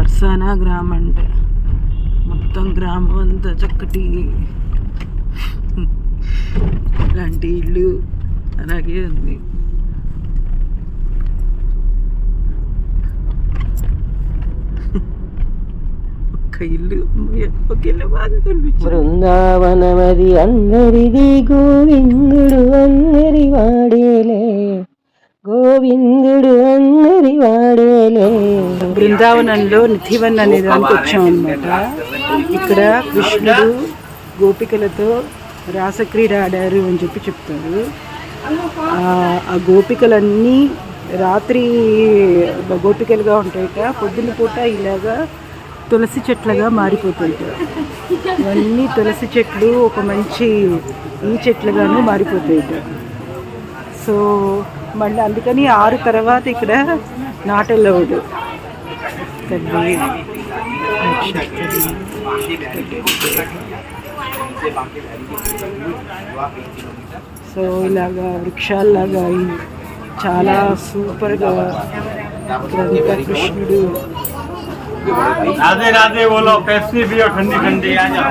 బర్సానా గ్రామం అంటే మొత్తం గ్రామం అంతా చక్కటి ఇలాంటి ఇల్లు అలాగే ఉంది. ఒక్క ఇల్లు బాగా కనిపించింది. బృందావనమది అందరిది, గోవిందుడు అందరి వాడేలే, గోవిందుడు అందరి వాడేలే. బృందావనంలో నిధివన్ అనే దానికి వచ్చాం అనమాట. ఇక్కడ కృష్ణుడు గోపికలతో రాసక్రీడ ఆడారు అని చెప్తారు. ఆ గోపికలన్నీ రాత్రి గోపికలుగా ఉంటాయట, పొద్దున్న పూట ఇలాగా తులసి చెట్లుగా మారిపోతాయట. ఇవన్నీ తులసి చెట్లు ఒక మంచి ఈ చెట్లుగాను మారిపోతాయట. సో మళ్ళీ అందుకని 6 తర్వాత ఇక్కడ నాటెల్లవడు. సో ఇలాగా వృక్షాల్లాగా చాలా సూపర్గా కృష్ణుడు. राधे राधे बोलो, पेप्सी पियो ठंडी ठंडी आ जाओ।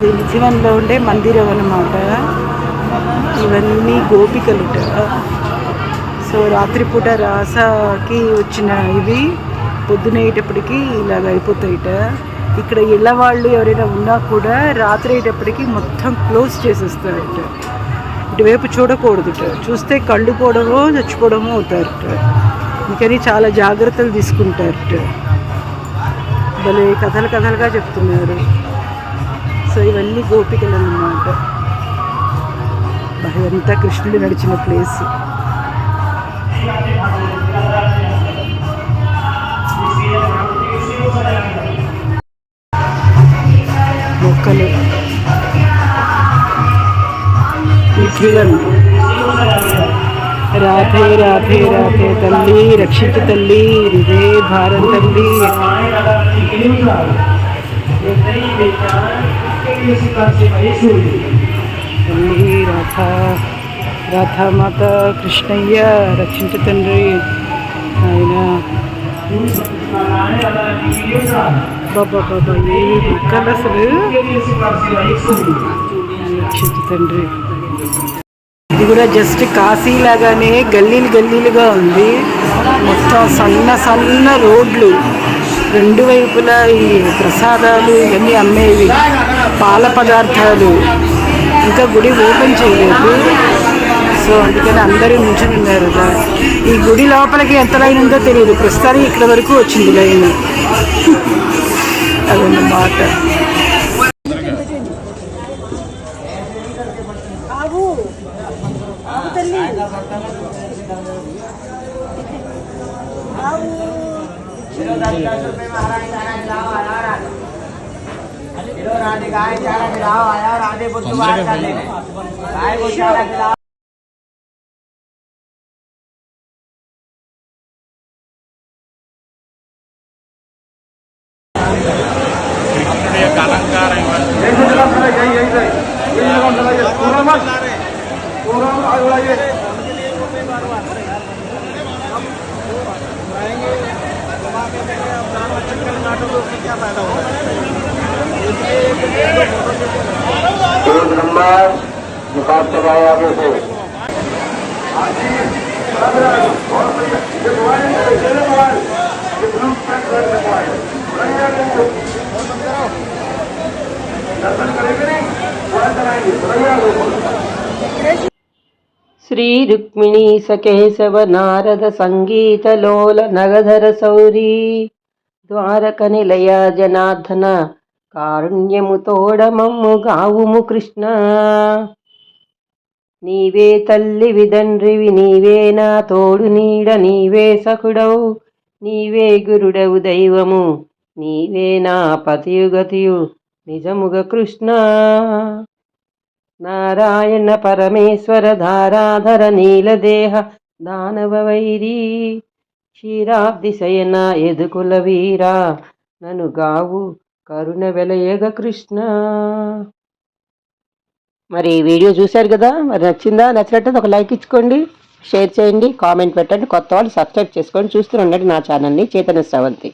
నిజవన్లో ఉండే మందిరం అన్నమాట. ఇవన్నీ గోపికలుట. సో రాత్రిపూట రాసాకి వచ్చిన ఇవి పొద్దునయ్యేటప్పటికి ఇలాగ అయిపోతాయిట. ఇక్కడ ఇళ్ళ వాళ్ళు ఎవరైనా ఉన్నా కూడా రాత్రి అయ్యేటప్పటికి మొత్తం క్లోజ్ చేసేస్తారట. ఇటువైపు చూడకూడదుట, చూస్తే కళ్ళు పోవడమో చచ్చిపోవడమో అవుతారట. ఇంకని చాలా జాగ్రత్తలు తీసుకుంటారట. భలే కథలుగా చెప్తున్నారు. సో ఇవన్నీ గోపికలు అన్నమాట. ఇదంతా కృష్ణుడు నడిచిన ప్లేస్. మొక్కలు రాధే రాధే రాధే తల్లి, రక్షించు తల్లి, ఇదే భారత తల్లి. తల్లి రాధామాత కృష్ణయ్య రక్షించు తండ్రి. ఆయన బాబా ఏమి మొక్కలు అసలు. రక్షించు తండ్రి. ఇది కూడా జస్ట్ కాశీ లాగానే గల్లీలుగా ఉంది. మొత్తం సన్న రోడ్లు, 2 వైపులా ఈ ప్రసాదాలు ఇవన్నీ అమ్మేవి, పాల పదార్థాలు. ఇంకా గుడి ఓపెన్ చేయలేదు. సో అందుకని అందరూ నిల్చుని ఉన్నారు కదా. ఈ గుడి లోపలికి ఎంత లైన్ ఉందో తెలియదు. ప్రస్తుతానికి ఇక్కడ వరకు వచ్చింది లైన్. అదన్నమాట. శ్రీ రుక్మిణీ సకేశవ నారద సంగీతలోల నగధర సౌరీ ద్వారక నిలయ జనార్దన కారుణ్యము తోడమమ్ము గావుము కృష్ణ. నీవే తల్లి విదండ్రివి, నీవే నా తోడు నీడ, నీవే సఖుడవు, నీవే గురుడవు దైవము, నీవే నా పతియుగతియు నిజముగ కృష్ణ. నారాయణ పరమేశ్వర ధారాధర నీలదేహ దానవ వైరీ, క్షీరాబ్ది శయన యదుకుల వీరా నను గావు కరుణ వెలయగ కృష్ణ. మరి ఈ వీడియో చూశారు కదా, మరి నచ్చిందా? నచ్చినట్టు ఒక లైక్ ఇచ్చుకోండి, షేర్ చేయండి, కామెంట్ పెట్టండి. కొత్త వాళ్ళు సబ్స్క్రైబ్ చేసుకోండి. చూస్తూ ఉండండి నా ఛానల్ని చైతన్య స్రవంతి.